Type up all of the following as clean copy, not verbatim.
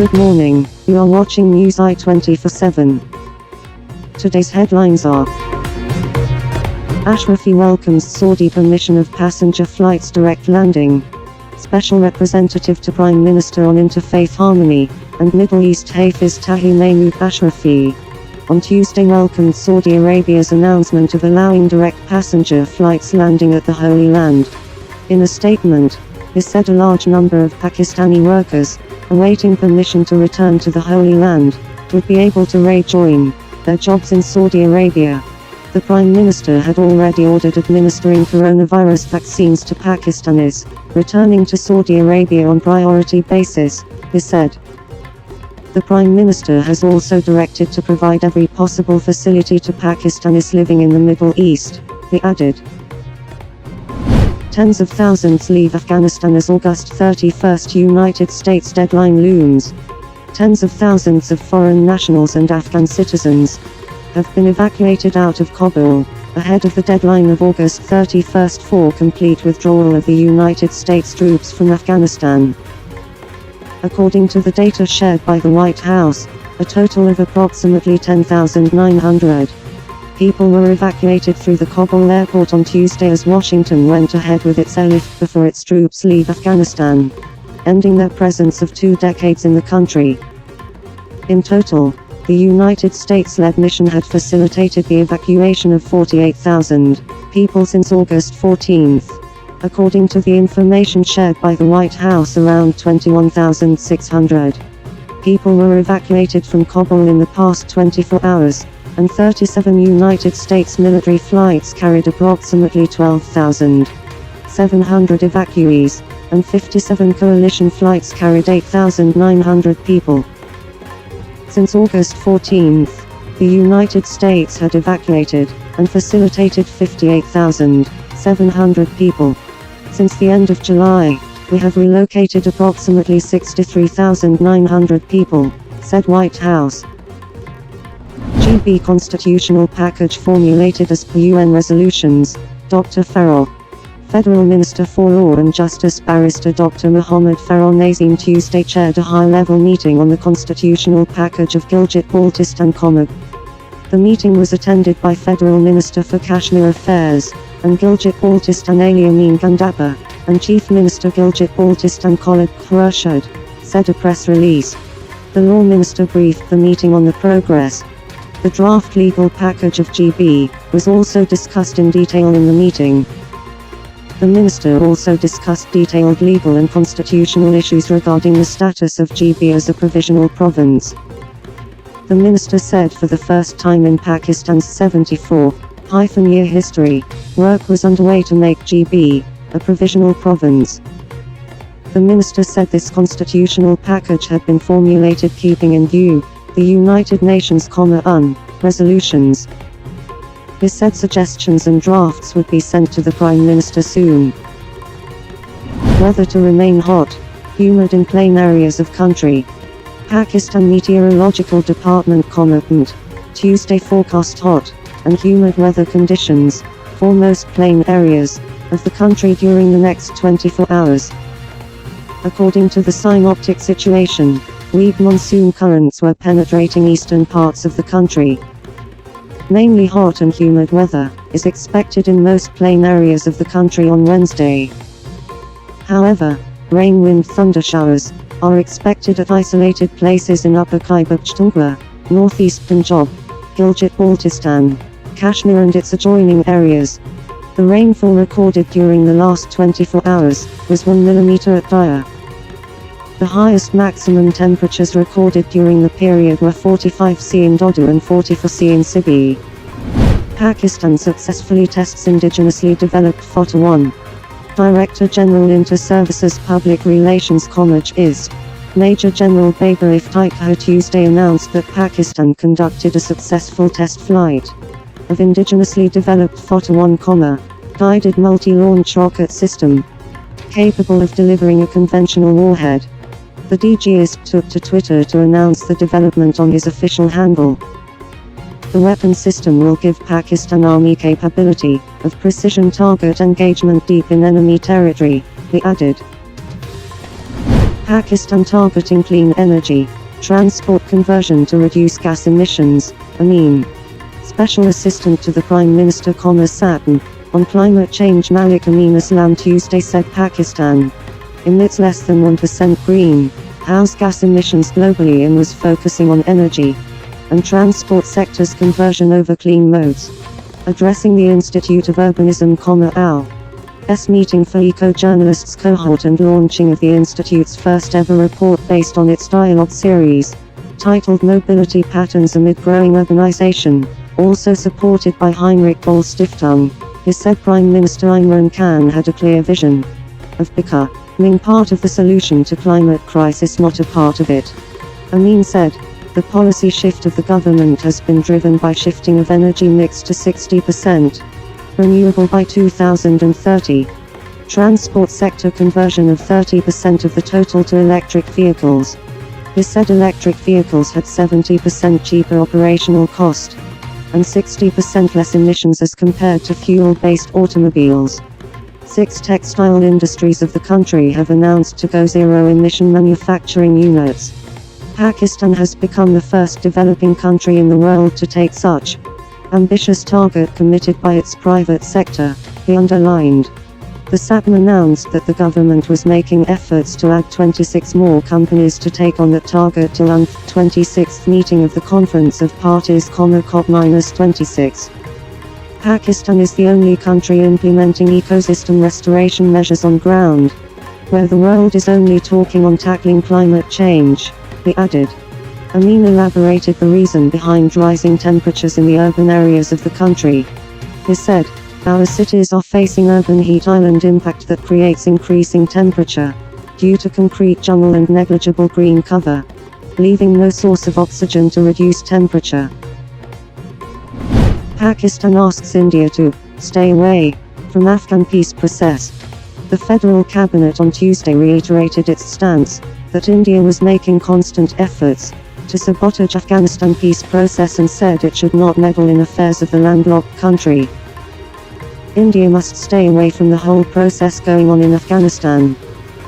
Good morning, you are watching NEWSi 24/7. Today's headlines are: Ashrafi welcomes Saudi permission of passenger flights direct landing. Special representative to Prime Minister on Interfaith Harmony and Middle East Hafiz Tahi Mahmoud Ashrafi on Tuesday welcomed Saudi Arabia's announcement of allowing direct passenger flights landing at the Holy Land. In a statement, he said a large number of Pakistani workers, awaiting permission to return to the Holy Land, would be able to rejoin their jobs in Saudi Arabia. The Prime Minister had already ordered administering coronavirus vaccines to Pakistanis returning to Saudi Arabia on priority basis, he said. The Prime Minister has also directed to provide every possible facility to Pakistanis living in the Middle East, he added. Tens of thousands leave Afghanistan as August 31st United States deadline looms. Tens of thousands of foreign nationals and Afghan citizens have been evacuated out of Kabul, ahead of the deadline of August 31st for complete withdrawal of the United States troops from Afghanistan. According to the data shared by the White House, a total of approximately 10,900 people were evacuated through the Kabul airport on Tuesday as Washington went ahead with its airlift before its troops leave Afghanistan, ending their presence of 2 decades in the country. In total, the United States-led mission had facilitated the evacuation of 48,000 people since August 14. According to the information shared by the White House, around 21,600 people were evacuated from Kabul in the past 24 hours, and 37 United States military flights carried approximately 12,700 evacuees, and 57 coalition flights carried 8,900 people. Since August 14, the United States had evacuated and facilitated 58,700 people. Since the end of July, we have relocated approximately 63,900 people, said White House. GB constitutional package formulated as per UN resolutions, Dr. Farrell. Federal Minister for Law and Justice Barrister Dr. Mohammad Farrell Nazim Tuesday chaired a high-level meeting on the constitutional package of Gilgit-Baltistan. The meeting was attended by Federal Minister for Kashmir Affairs and Gilgit-Baltistan Ali Amin Gandappa, and Chief Minister Gilgit-Baltistan Khalid Khurshid, said a press release. The Law Minister briefed the meeting on the progress. The draft legal package of GB was also discussed in detail in the meeting. The minister also discussed detailed legal and constitutional issues regarding the status of GB as a provisional province. The minister said for the first time in Pakistan's 74-year history, work was underway to make GB a provisional province. The minister said this constitutional package had been formulated keeping in view the United Nations UN resolutions. He said suggestions and drafts would be sent to the Prime Minister soon. Weather to remain hot, humid in plain areas of country. Pakistan Meteorological Department Tuesday forecast hot and humid weather conditions for most plain areas of the country during the next 24 hours. According to the synoptic situation, weak monsoon currents were penetrating eastern parts of the country. Mainly hot and humid weather is expected in most plain areas of the country on Wednesday. However, rain, wind, thunder showers are expected at isolated places in Upper Khyber Pakhtunkhwa, northeast Punjab, Gilgit-Baltistan, Kashmir and its adjoining areas. The rainfall recorded during the last 24 hours was 1 mm at Daya. The highest maximum temperatures recorded during the period were 45 C in Dodu and 44 C in Sibi. Pakistan successfully tests indigenously developed Photo-1. Director General Inter-Services Public Relations is Major General Babar Iftikhar Tuesday announced that Pakistan conducted a successful test flight of indigenously developed Photo-1, guided multi-launch rocket system capable of delivering a conventional warhead. The DG took to Twitter to announce the development on his official handle. The weapon system will give Pakistan Army capability of precision target engagement deep in enemy territory, he added. Pakistan targeting clean energy, transport conversion to reduce gas emissions. Amin, Special Assistant to the Prime Minister, Saturn, on climate change. Malik Amin Islam Tuesday said Pakistan emits less than 1% greenhouse gas emissions globally and was focusing on energy and transport sector's conversion over clean modes. Addressing the Institute of Urbanism, AU's meeting for eco-journalists cohort and launching of the Institute's first ever report based on its dialogue series, titled Mobility Patterns Amid Growing Urbanization, also supported by Heinrich Boll Stiftung, he said Prime Minister Imran Khan had a clear vision of becoming part of the solution to climate crisis, not a part of it. Amin said, the policy shift of the government has been driven by shifting of energy mix to 60% renewable by 2030. Transport sector conversion of 30% of the total to electric vehicles. He said electric vehicles had 70% cheaper operational cost and 60% less emissions as compared to fuel-based automobiles. 6 textile industries of the country have announced to go zero-emission manufacturing units. Pakistan has become the first developing country in the world to take such ambitious target committed by its private sector, he underlined. The SAPM announced that the government was making efforts to add 26 more companies to take on that target till the 26th meeting of the Conference of Parties, COP-26. Pakistan is the only country implementing ecosystem restoration measures on ground, where the world is only talking on tackling climate change, he added. Amin elaborated the reason behind rising temperatures in the urban areas of the country. He said, our cities are facing urban heat island impact that creates increasing temperature, due to concrete jungle and negligible green cover, leaving no source of oxygen to reduce temperature. Pakistan asks India to stay away from Afghan peace process. The federal cabinet on Tuesday reiterated its stance that India was making constant efforts to sabotage Afghanistan peace process and said it should not meddle in affairs of the landlocked country. India must stay away from the whole process going on in Afghanistan,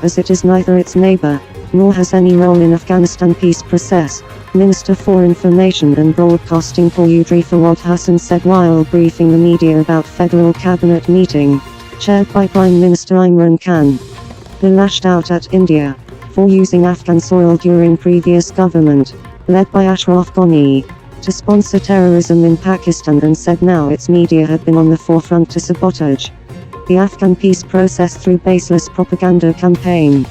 as it is neither its neighbor, nor has any role in Afghanistan peace process, Minister for Information and Broadcasting Purudri Fawad Hassan said while briefing the media about federal cabinet meeting, chaired by Prime Minister Imran Khan. He lashed out at India for using Afghan soil during previous government, led by Ashraf Ghani, to sponsor terrorism in Pakistan and said now its media had been on the forefront to sabotage the Afghan peace process through baseless propaganda campaign.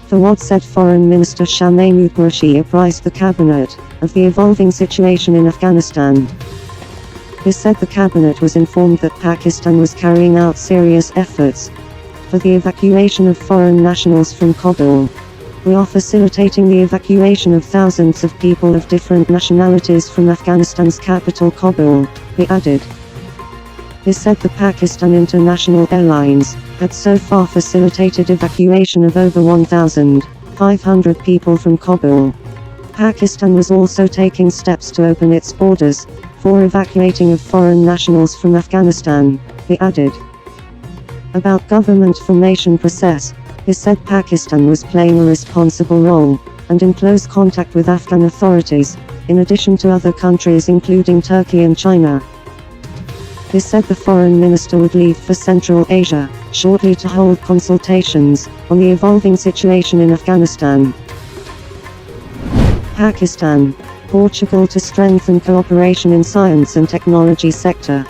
Fawad said Foreign Minister Shah Mahmood Qureshi apprised the cabinet of the evolving situation in Afghanistan. He said the cabinet was informed that Pakistan was carrying out serious efforts for the evacuation of foreign nationals from Kabul. We are facilitating the evacuation of thousands of people of different nationalities from Afghanistan's capital Kabul, he added. He said the Pakistan International Airlines had so far facilitated evacuation of over 1,500 people from Kabul. Pakistan was also taking steps to open its borders for evacuating of foreign nationals from Afghanistan, he added. About government formation process, he said Pakistan was playing a responsible role, and in close contact with Afghan authorities, in addition to other countries including Turkey and China. He said the foreign minister would leave for Central Asia shortly to hold consultations on the evolving situation in Afghanistan. Pakistan, Portugal to strengthen cooperation in science and technology sector.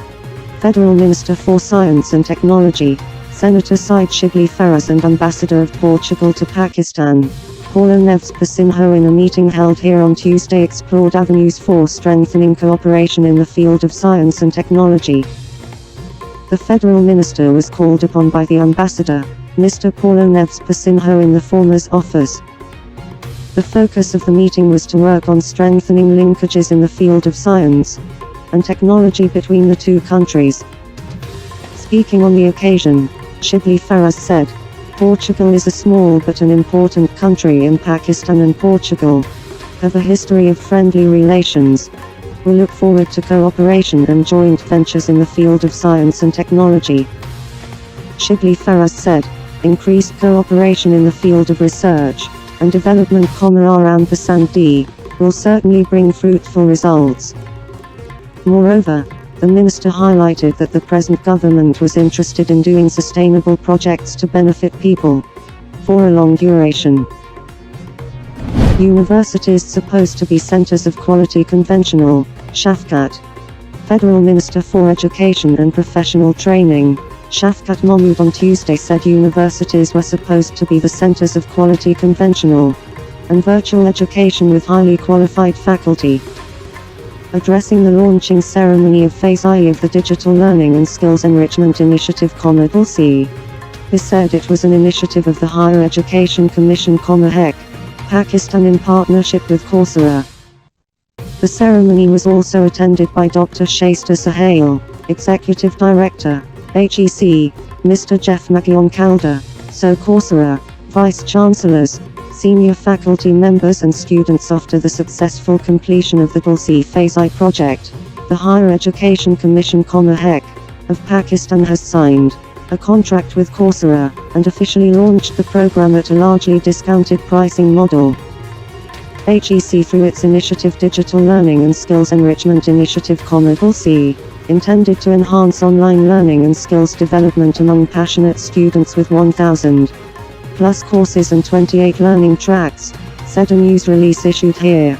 Federal Minister for Science and Technology, Senator Syed Shibli Faraz and Ambassador of Portugal to Pakistan, Paulo Neves Pacinho in a meeting held here on Tuesday explored avenues for strengthening cooperation in the field of science and technology. The federal minister was called upon by the ambassador, Mr. Paulo Neves Pacinho in the former's office. The focus of the meeting was to work on strengthening linkages in the field of science and technology between the two countries. Speaking on the occasion, Shibli Faraz said, Portugal is a small but an important country and Pakistan and Portugal have a history of friendly relations. We look forward to cooperation and joint ventures in the field of science and technology. Shibli Faraz said, increased cooperation in the field of research and development, around the Sand will certainly bring fruitful results. Moreover, the minister highlighted that the present government was interested in doing sustainable projects to benefit people for a long duration. Universities supposed to be centers of quality. Conventional, Shafkat. Federal Minister for Education and Professional Training, Shafkat Mahmood, on Tuesday said universities were supposed to be the centers of quality conventional and virtual education with highly qualified faculty. Addressing the launching ceremony of Phase I of the Digital Learning and Skills Enrichment Initiative, NEWSi, he said it was an initiative of the Higher Education Commission, HEC, Pakistan, in partnership with Coursera. The ceremony was also attended by Dr. Shaista Sahel, Executive Director, HEC, Mr. Jeff Calder, Coursera, Vice Chancellors, senior faculty members and students. After the successful completion of the NEWSi Phase I project, the Higher Education Commission, HEC, of Pakistan has signed a contract with Coursera and officially launched the program at a largely discounted pricing model. HEC, through its initiative Digital Learning and Skills Enrichment Initiative, NEWSi, intended to enhance online learning and skills development among passionate students with 1,000 plus courses and 28 learning tracks, said a news release issued here.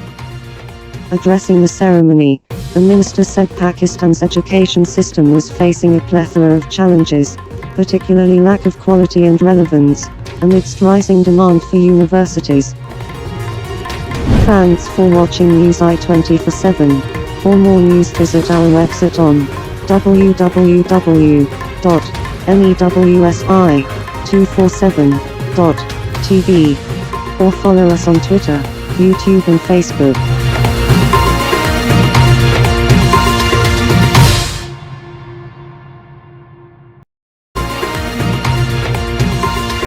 Addressing the ceremony, the minister said Pakistan's education system was facing a plethora of challenges, particularly lack of quality and relevance, amidst rising demand for universities. Thanks for watching NEWSi 24/7. For more news, visit our website on www.newsi247.tv or follow us on Twitter, YouTube and Facebook.